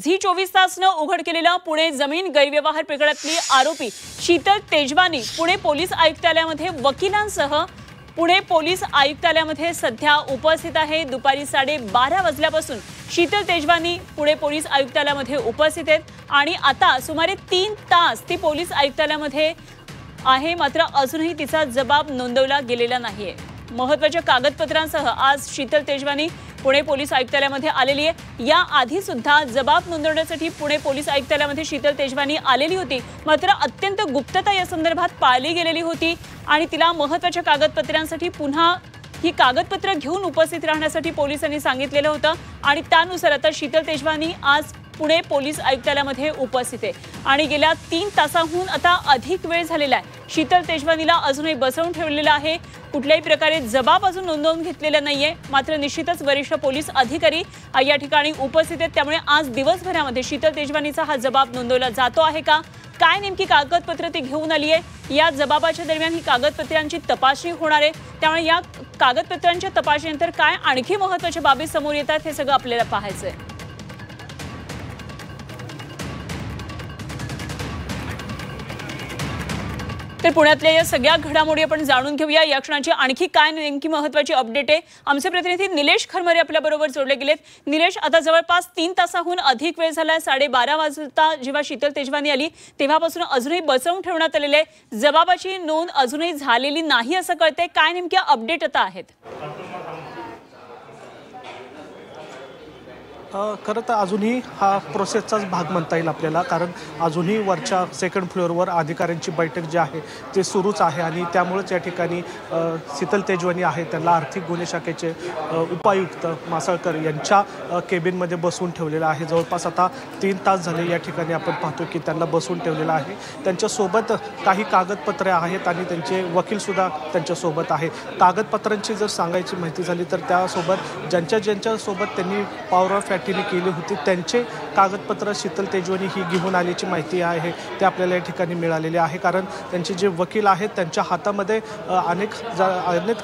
झी24 उघड केलेला पुणे जमीन गैरव्यवहार प्रकरणातली आरोपी शीतल तेजवानी पुणे पोलीस आयुक्तालयामध्ये वकिलांसह पुणे पोलीस आयुक्तालयामध्ये सध्या उपस्थित आहे। दुपारी 12:30 वाजल्यापासून शीतल तेजवानी पुणे पोलीस आयुक्तालयामध्ये उपस्थित आहेत आणि आता सुमारे 3 तास ती पोलीस आयुक्तालयामध्ये आहे, मात्र अजूनही तिचा जबाब नोंदवला गेलेला नाहीये। महत्त्वाच्या कागदपत्रांसह आज शीतल तेजवानी पुणे पोलीस आयुक्तालयामध्ये आलेली आहे। या आधी सुद्धा जबाब नोंदवण्यासाठी पुणे पोलीस आयुक्तालयामध्ये शीतल तेजवानी आलेली होती, मात्र अत्यंत गुप्तता या संदर्भात पाळली गेलेली होती आणि तिला महत्त्वाच्या कागदपत्रांसाठी पुन्हा ही कागदपत्र घेऊन उपस्थित राहण्यासाठी पोलिसांनी सांगितलेलं होतं आणि त्यानुसार आता शीतल तेजवानी आज पुणे पोलीस आयुक्तालयामध्ये उपस्थित आहे आणि गेल्या 3 तासांहून आता अधिक वेळ झालेला आहे। शीतल तेजवानीला अजूनही बसवून ठेवलेलं आहे। कुठल्याही प्रकारे जबाब अजून नोंदवून घेतलेला नाहीये, मात्र निश्चितच वरिष्ठ पोलीस अधिकारी या ठिकाणी उपस्थित आहेत। त्यामुळे आज दिवसभरामध्ये शीतल तेजवानीचा हा जबाब नोंदवला जातो आहे का, काय नेमकी कागदपत्र ती घेऊन आली आहे, या जबाबाच्या दरम्यान ही कागदपत्रांची तपासणी होणार आहे। त्यामुळे या कागदपत्रांच्या तपासणीनंतर काय आणखी महत्त्वाच्या बाबी समोर येतात हे सगळं आपल्याला पाहायचं आहे। तर पुण्यातल्या या सगळ्या घडामोडी आपण जाणून घेऊया। या क्षणाची आणखी काय नेमकी महत्त्वाची अपडेट आहे, आमचे प्रतिनिधी निलेश खरमरे आपल्या बरोबर जोडले गेलेत। निलेश, आता जवळपास 3 तासाहून अधिक वेळ झाला, 12:30 वाजता जेव्हा शीतल तेजवानी आली तेव्हापासून अजूनही बसवून ठेवण्यात आलेले आहे। जबाबाची नोंद अजूनही झालेली नाही असं कळतंय, काय नेमक्या अपडेट आता आहेत? खरं तर अजूनही हा प्रोसेसचाच भाग म्हणता येईल आपल्याला, कारण अजूनही वरच्या सेकंड फ्लोअरवर अधिकाऱ्यांची बैठक जी आहे ते सुरूच आहे आणि त्यामुळेच या ठिकाणी शीतल तेजवानी आहे त्यांना आर्थिक गुन्हे शाखेचे उपायुक्त मासळकर यांच्या केबिनमध्ये बसवून ठेवलेलं आहे। जवळपास आता 3 तास झाले या ठिकाणी आपण पाहतो की त्यांना बसवून ठेवलेलं आहे। त्यांच्यासोबत काही कागदपत्रे आहेत आणि त्यांचे वकीलसुद्धा त्यांच्यासोबत आहे। कागदपत्रांची जर सांगायची माहिती झाली तर त्यासोबत ज्यांच्यासोबत त्यांनी पॉवर ऑफ केली होती त्यांचे कागदपत्र शीतल तेजवानी ही घेऊन आल्याची माहिती आहे ते आपल्याला या ठिकाणी मिळालेले आहे, कारण त्यांचे जे वकील आहेत त्यांच्या हातामध्ये अनेक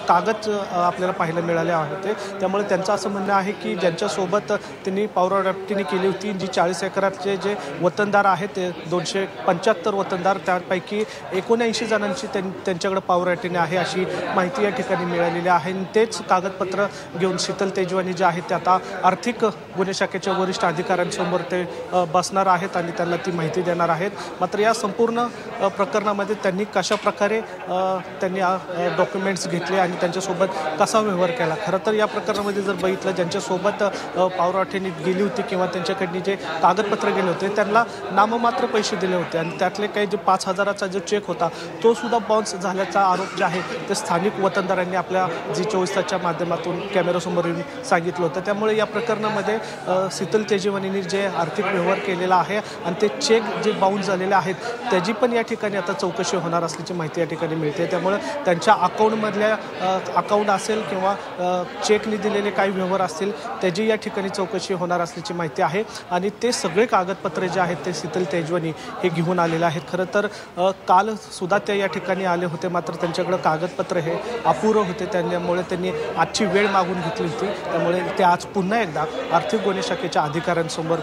कागद आपल्याला पाहायला मिळाले होते। त्यामुळे त्यांचं असं म्हणणं आहे की ज्यांच्यासोबत त्यांनी पॉवर ऑफ अटर्नी केली होती, जी 40 एकराचे जे वतनदार आहेत ते 275 वतनदार, त्यापैकी 79 जणांची त्यांच्याकडे पॉवर ऑफ अटर्नी आहे अशी माहिती या ठिकाणी मिळालेली आहे। तेच कागदपत्र घेऊन शीतल तेजवानी जे आहेत ते आता आर्थिक गुन्हे शाखेच्या वरिष्ठ अधिकाऱ्यांसमोर ते बसणार आहेत आणि त्यांना ती माहिती देणार आहेत। मात्र या संपूर्ण प्रकरणामध्ये त्यांनी कशा प्रकारे त्यांनी डॉक्युमेंट्स घेतले आणि त्यांच्यासोबत कसा व्यवहार केला, खरं तर या प्रकरणामध्ये जर बघितलं ज्यांच्यासोबत पॉवर ऑफ अटर्नी गेली होती किंवा त्यांच्याकडनी जे कागदपत्र गेले होते त्यांना नाममात्र पैसे दिले होते आणि त्यातले काही जे 5,000चा जो चेक होता तो सुद्धा बाउन्स झाल्याचा आरोप जे आहे ते स्थानिक वतनदारांनी आपल्या झी24च्या माध्यमातून कॅमेऱ्यासमोर येऊन सांगितलं होतं। त्यामुळे या प्रकरणामध्ये शीतल तेजवानीने जे आर्थिक व्यवहार केलेला आहे आणि ते चेक जे बाउन्स झालेले आहेत त्याची पण या ठिकाणी आता चौकशी होणार असल्याची माहिती या ठिकाणी मिळते। त्यामुळे त्यांच्या अकाउंटमधल्या अकाउंट असेल किंवा चेकने दिलेले काही व्यवहार असतील त्याची या ठिकाणी चौकशी होणार असल्याची माहिती आहे आणि ते सगळे कागदपत्रे जे आहेत ते शीतल तेजवानी हे घेऊन आलेले आहेत। खरं तर काल सुद्धा ते या ठिकाणी आले होते, मात्र त्यांच्याकडे कागदपत्र हे अपुरं होते, त्यामुळे त्यांनी आजची वेळ मागून घेतली होती। त्यामुळे ते आज पुन्हा एकदा आर्थिक गुन्हे शाखेच्या अधिकाऱ्यांसमोर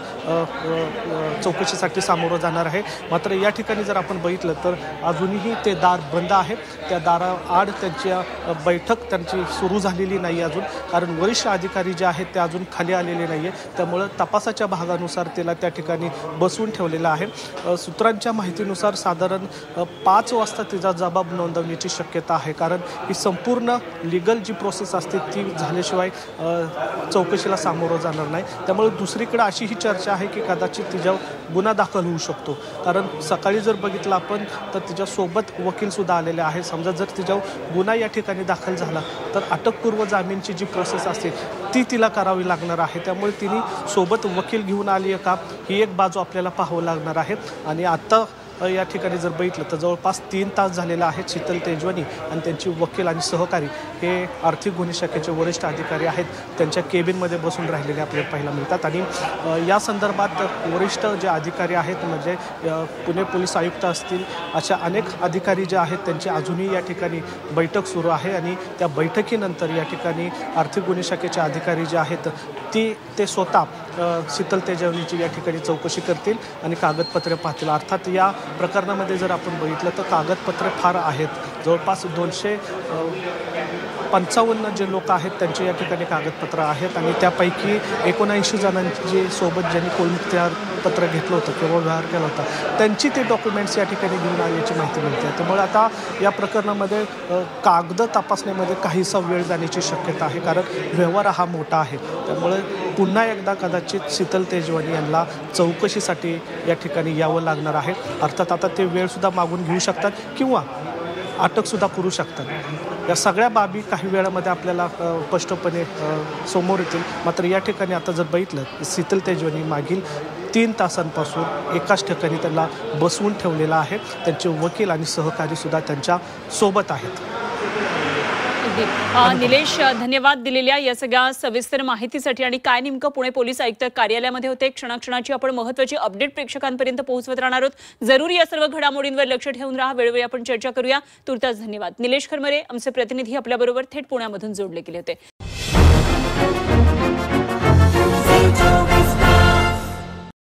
चौकशीसाठी सामोरं जाणार आहे। मात्र या ठिकाणी जर आपण बघितलं तर अजूनही ते दार बंद आहे, त्या दाराआड त्यांच्या बैठक त्यांची सुरू झालेली नाही अजून, कारण वरिष्ठ अधिकारी जे आहेत ते अजून खाली आलेले नाही आहे। त्यामुळं तपासाच्या भागानुसार त्याला त्या ठिकाणी बसवून ठेवलेलं आहे। सूत्रांच्या माहितीनुसार साधारण 5 वाजता तिचा जबाब नोंदवण्याची शक्यता आहे, कारण ही संपूर्ण लिगल जी प्रोसेस असते ती झाल्याशिवाय चौकशीला सामोरं जाणार नाही। त्यामुळे दुसरीकडे अशी ही चर्चा आहे की कदाचित तिच्यावर गुन्हा दाखल होऊ शकतो, कारण सकाळी जर बघितलं आपण तर तिच्यासोबत वकीलसुद्धा आलेले आहे। समजा जर तिच्यावर गुन्हा या ठिकाणी दाखल झाला तर अटकपूर्व जामीनची जी प्रोसेस असते ती तिला करावी लागणार आहे। त्यामुळे तिने सोबत वकील घेऊन आली आहे का ही एक बाजू आपल्याला पाहावं लागणार आहे। आणि आत्ता या ठिकाणी जर बघितलं तर जवळपास 3 तास झालेले आहेत शीतल तेजवानी आणि त्यांची वकील आणि सहकारी हे आर्थिक गुन्हे शाखेचे वरिष्ठ अधिकारी आहेत त्यांच्या केबिनमध्ये बसून राहिलेले आपल्याला पाहायला मिळतात। आणि या संदर्भात वरिष्ठ जे अधिकारी आहेत म्हणजे पुणे पोलीस आयुक्त असतील अशा अनेक अधिकारी जे आहेत त्यांची अजूनही या ठिकाणी बैठक सुरू आहे आणि त्या बैठकीनंतर या ठिकाणी आर्थिक गुन्हे शाखेचे अधिकारी जे आहेत ते स्वतः शीतल तेजवानीची या ठिकाणी चौकशी करतील आणि कागदपत्रे पाहतील. अर्थात या प्रकरणामध्ये जर आपण बघितलं तर कागदपत्रे फार आहेत. जवळपास 255 जे लोक आहेत त्यांचे या ठिकाणी कागदपत्र आहेत आणि त्यापैकी 79 जणांची सोबत ज्यांनी पत्र घेतलं होतं किंवा व्यवहार केला होता त्यांची ते डॉक्युमेंट्स या ठिकाणी घेऊन आल्याची माहिती मिळते. त्यामुळे आता या प्रकरणामध्ये कागद तपासण्यामध्ये काहीसा वेळ जाण्याची शक्यता आहे, कारण व्यवहार हा मोठा आहे. त्यामुळे पुन्हा एकदा कदाचित शीतल तेजवानी यांना चौकशीसाठी या ठिकाणी यावं लागणार आहे. अर्थात आता ते वेळसुद्धा मागून घेऊ शकतात किंवा अटकसुद्धा करू शकतात. या सगळ्या बाबी काही वेळामध्ये आपल्याला स्पष्टपणे समोर येतील. मात्र या ठिकाणी आता जर बघितलं शीतल तेजवानी मागील 3 तासांपासून एकाच ठिकाणी त्यांना बसवून ठेवलेलं आहे. त्यांचे वकील आणि सहकारीसुद्धा त्यांच्या सोबत आहेत. निलेश, धन्यवाद दिलेल्या या सगळ्या सविस्तर माहितीसाठी. आणि काय नेमकं पुणे पोलीस आयुक्त कार्यालयामध्ये होते, क्षणाक्षणाची आपण महत्त्वाची अपडेट प्रेक्षकांपर्यंत पोहोचवत राहणार आहोत. जरूर या सर्व घडामोडींवर लक्ष ठेवून राहा. वेळोवेळी आपण चर्चा करूया. तुर्तास धन्यवाद. निलेश खरमरे आमचे प्रतिनिधी आपल्याबरोबर थेट पुण्यामधून जोडले गेले होते.